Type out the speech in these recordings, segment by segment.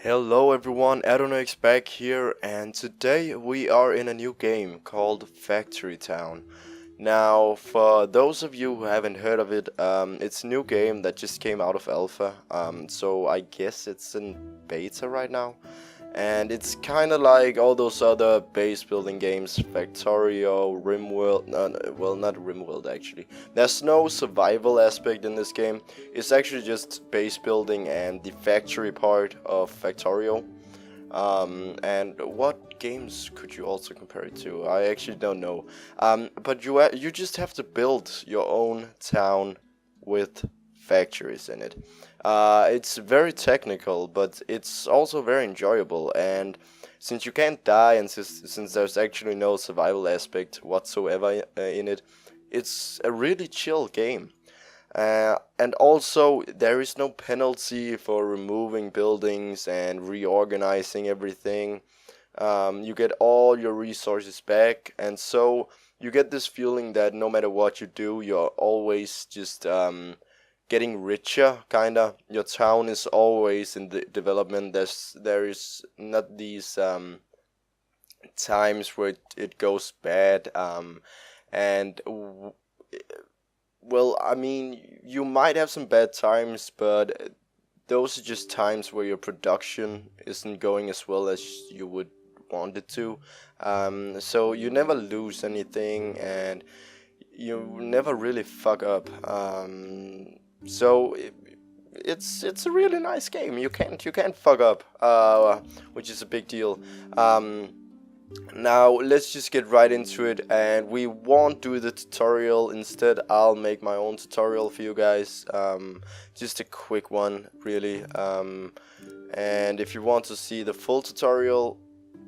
Hello everyone, Adonox back here, and today we are in a new game called Factory Town. Now, for those of you who haven't heard of it, it's a new game that just came out of alpha, so I guess it's in beta right now. And it's kind of like all those other base building games, Factorio, RimWorld, well, not RimWorld actually. There's no survival aspect in this game. It's actually just base building and the factory part of Factorio. And what games could you also compare it to? I actually don't know. But you just have to build your own town with factories in it. It's very technical, but it's also very enjoyable. And since you can't die, and since there's actually no survival aspect whatsoever in it, it's a really chill game. And also, there is no penalty for removing buildings and reorganizing everything. You get all your resources back, and so you get this feeling that no matter what you do, you're always just getting richer, kinda. Your town is always in the development. There is not these times where it goes bad. And well, I mean, you might have some bad times, but those are just times where your production isn't going as well as you would want it to. So you never lose anything, and you never really fuck up. So it's a really nice game. You can't fuck up, which is a big deal. Now let's just get right into it, and we won't do the tutorial. Instead, I'll make my own tutorial for you guys. Just a quick one, really. And if you want to see the full tutorial,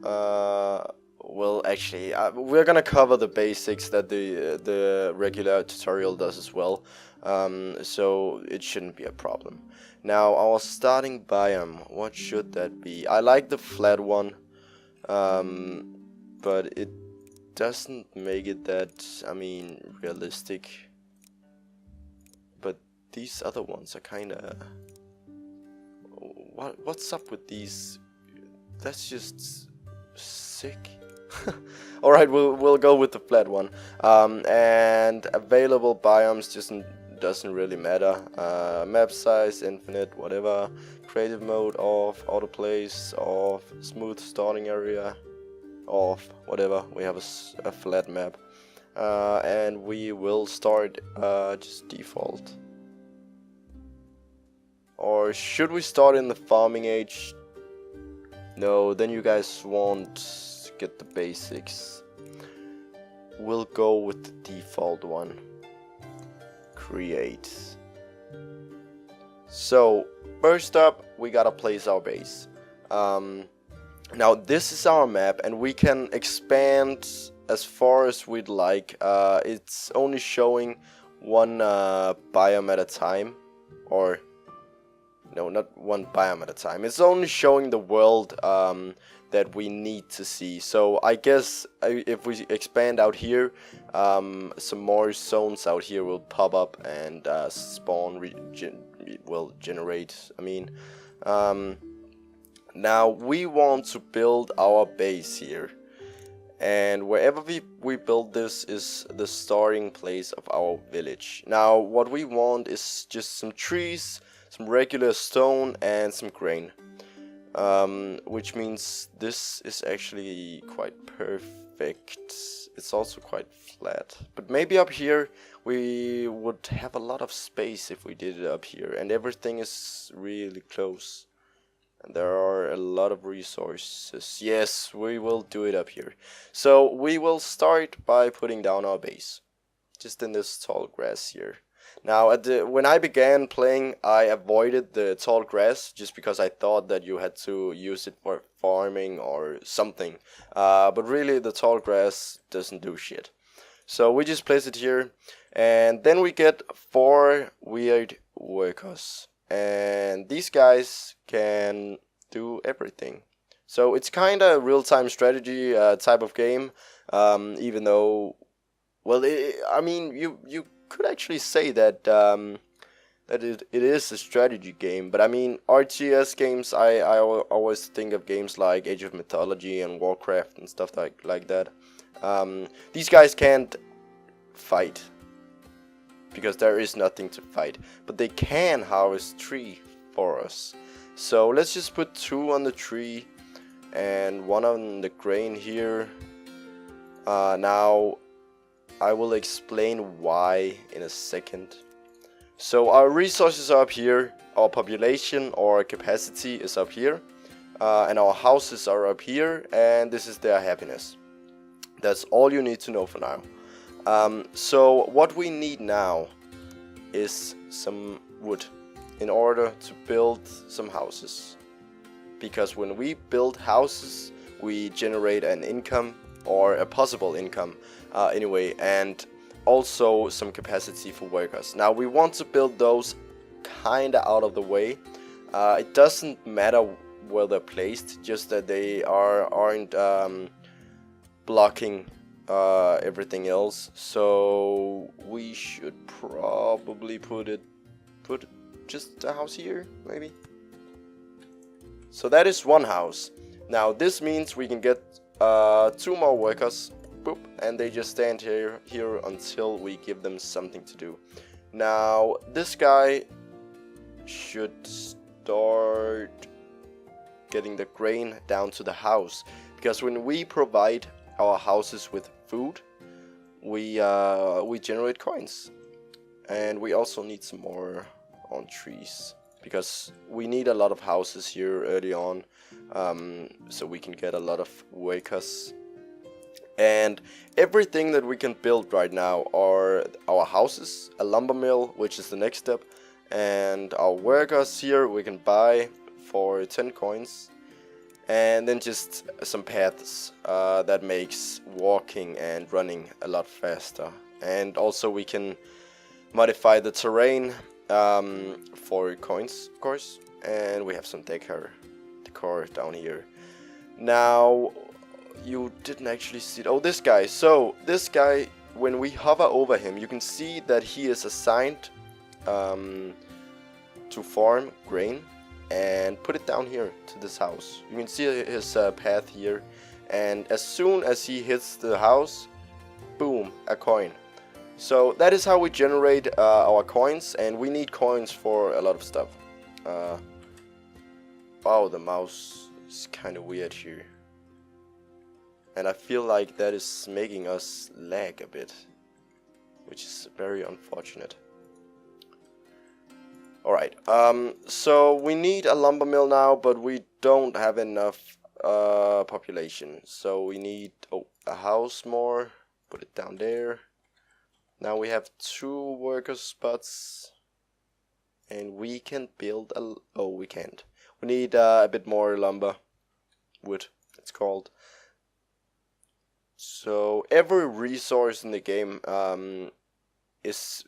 well, actually, we're gonna cover the basics that the regular tutorial does as well. So it shouldn't be a problem. Now, our starting biome, what should that be? I like the flat one. But it doesn't make it that, I mean, realistic. But these other ones are kinda... What's up with these? That's just sick. Alright, we'll go with the flat one. And available biomes doesn't really matter. Map size, infinite, whatever. Creative mode off, autoplays off, smooth starting area off, whatever. We have a flat map. And we will start just default. Or should we start in the farming age? No, then you guys won't get the basics. We'll go with the default one. Create. So, first up, we gotta place our base. Now, this is our map, and we can expand as far as we'd like. It's only showing one biome at a time. Or, no, not one biome at a time. It's only showing the world that we need to see. So, I guess if we expand out here, some more zones out here will pop up and spawn, will generate, I mean. Now we want to build our base here, and wherever we build this is the starting place of our village. Now what we want is just some trees, some regular stone, and some grain, which means this is actually quite perfect. It's also quite flat, but maybe up here we would have a lot of space if we did it up here, and everything is really close. There are a lot of resources. Yes, we will do it up here. So we will start by putting down our base, just in this tall grass here. Now, when I began playing, I avoided the tall grass just because I thought that you had to use it for farming or something. But really, the tall grass doesn't do shit. So we just place it here, and then we get 4 weird workers. And these guys can do everything. So it's kind of real-time strategy type of game, even though, well, I mean, you could actually say that that it is a strategy game. But I mean, RTS games, I always think of games like Age of Mythology and Warcraft and stuff like that. These guys can't fight because there is nothing to fight, but they can harvest tree for us. So let's just put 2 on the tree and 1 on the grain here. Now I will explain why in a second. So our resources are up here, our population or capacity is up here, and our houses are up here, and this is their happiness. That's all you need to know for now. So what we need now is some wood in order to build some houses. Because when we build houses, we generate an income, or a possible income anyway, and also some capacity for workers. Now we want to build those kinda out of the way. It doesn't matter where they're placed, just that they aren't blocking everything else. So we should probably put just a house here, maybe. So that is 1 house. Now this means we can get 2 more workers. Boop, and they just stand here until we give them something to do. Now this guy should start getting the grain down to the house, because when we provide our houses with food, we generate coins, and we also need some more on trees, because we need a lot of houses here early on, so we can get a lot of workers. And everything that we can build right now are our houses, a lumber mill, which is the next step, and our workers here we can buy for 10 coins, and then just some paths that makes walking and running a lot faster. And also we can modify the terrain for coins, of course, and we have some decor down here. Now you didn't actually see it. Oh, this guy. So this guy, when we hover over him, you can see that he is assigned to farm grain and put it down here to this house. You can see his path here, and as soon as he hits the house, boom, a coin. So that is how we generate our coins, and we need coins for a lot of stuff. Wow, the mouse is kind of weird here. And I feel like that is making us lag a bit, which is very unfortunate. Alright, so we need a lumber mill now, but we don't have enough population. So we need a house more, put it down there. Now we have 2 worker spots, and we can build we can't. We need a bit more lumber, wood it's called. So every resource in the game is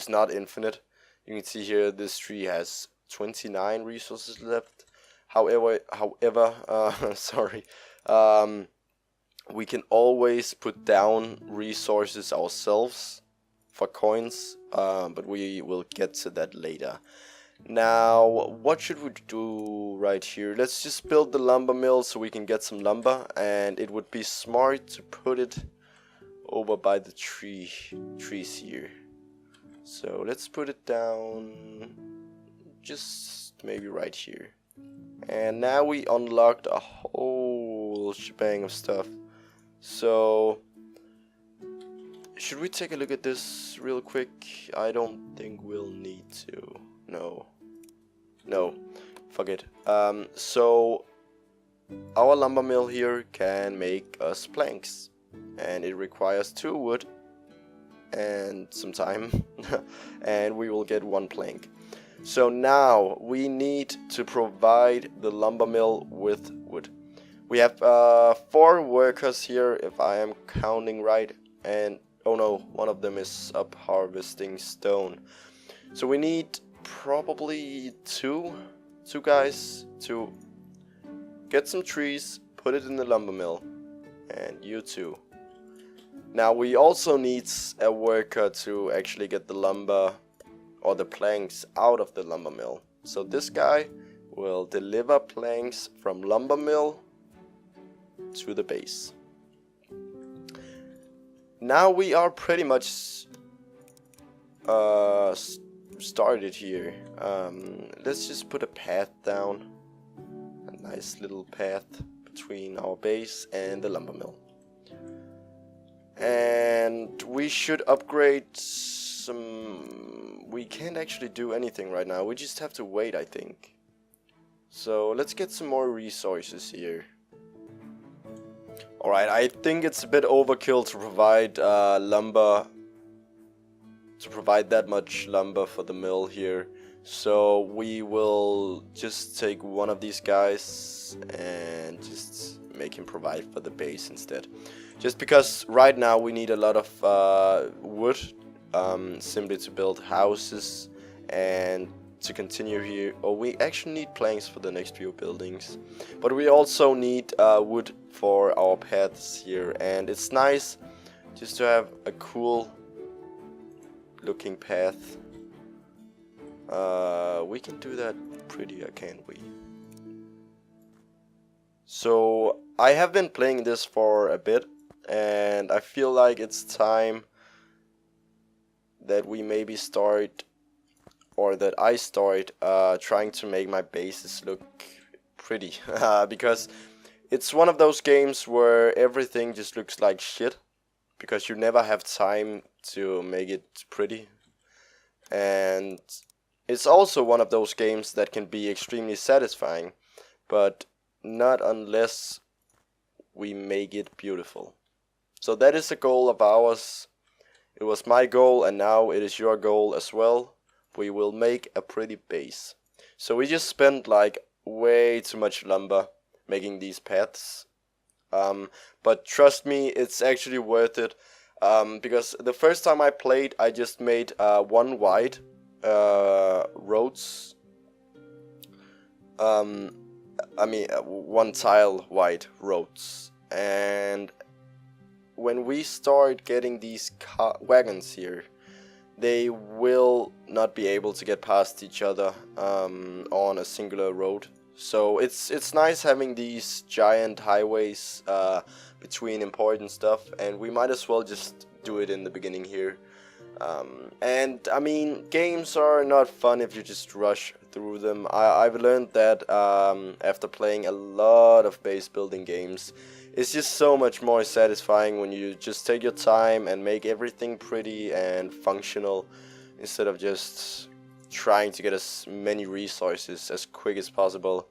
not infinite. You can see here this tree has 29 resources left. However, sorry, we can always put down resources ourselves for coins, but we will get to that later. Now, what should we do right here? Let's just build the lumber mill so we can get some lumber, and it would be smart to put it over by the trees here. So let's put it down just maybe right here. And now we unlocked a whole shebang of stuff. So should we take a look at this real quick? I don't think we'll need to. No, fuck it. So our lumber mill here can make us planks, and it requires 2 wood and some time, and we will get 1 plank. So now we need to provide the lumber mill with wood. We have 4 workers here, if I am counting right, and oh no, one of them is up harvesting stone. So we need probably two guys to get some trees, put it in the lumber mill, and you too. Now we also need a worker to actually get the lumber or the planks out of the lumber mill. So this guy will deliver planks from lumber mill to the base. Now we are pretty much started here. Let's just put a path down, a nice little path between our base and the lumber mill. And we should upgrade some... We can't actually do anything right now, we just have to wait, I think. So let's get some more resources here. Alright, I think it's a bit overkill to provide lumber, to provide that much lumber for the mill here. So we will just take one of these guys and just make him provide for the base instead. Just because right now we need a lot of wood, simply to build houses and to continue here. Or we actually need planks for the next few buildings, but we also need wood for our paths here, and it's nice just to have a cool looking path. We can do that prettier, can't we? So I have been playing this for a bit, and I feel like it's time that we maybe start, or that I start trying to make my bases look pretty. Because it's one of those games where everything just looks like shit, because you never have time to make it pretty. And it's also one of those games that can be extremely satisfying, but not unless we make it beautiful. So that is a goal of ours. It was my goal, and now it is your goal as well. We will make a pretty base. So we just spent like way too much lumber making these paths. But trust me, it's actually worth it. Because the first time I played, I just made one wide roads. One tile wide roads. And when we start getting these wagons here, they will not be able to get past each other on a singular road. So it's nice having these giant highways between important stuff, and we might as well just do it in the beginning here. And I mean, games are not fun if you just rush through them. I've learned that after playing a lot of base building games. It's just so much more satisfying when you just take your time and make everything pretty and functional, instead of just trying to get as many resources as quick as possible.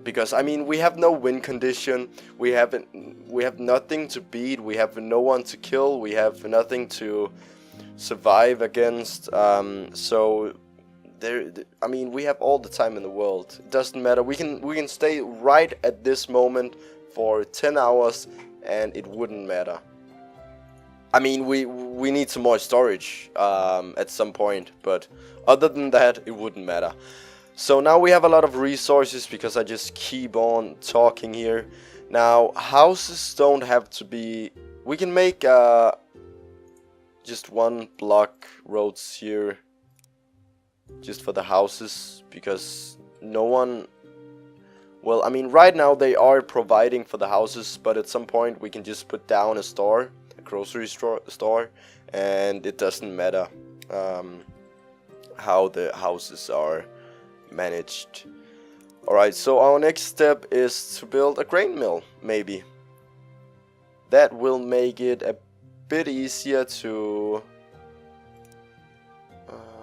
Because I mean, we have no win condition, we have nothing to beat, we have no one to kill, we have nothing to survive against. So I mean, we have all the time in the world. It doesn't matter. We can stay right at this moment for 10 hours and it wouldn't matter. I mean, we need some more storage at some point, but other than that, it wouldn't matter. So now we have a lot of resources because I just keep on talking here. Now, houses don't have to be... We can make just one block roads here just for the houses, because no one... Well, I mean, right now they are providing for the houses, but at some point we can just put down a store, a grocery store, and it doesn't matter how the houses are managed. Alright, so our next step is to build a grain mill, maybe. That will make it a bit easier to...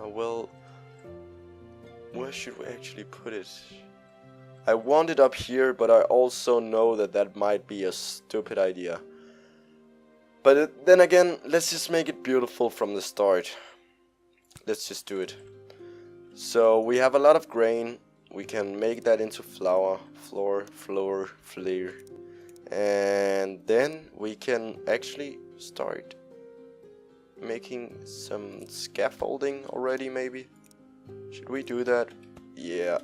well, where should we actually put it? I want it up here, but I also know that that might be a stupid idea. But then again, let's just make it beautiful from the start. Let's just do it. So we have a lot of grain. We can make that into flour, flair. And then we can actually start making some scaffolding already, maybe. Should we do that? Yeah,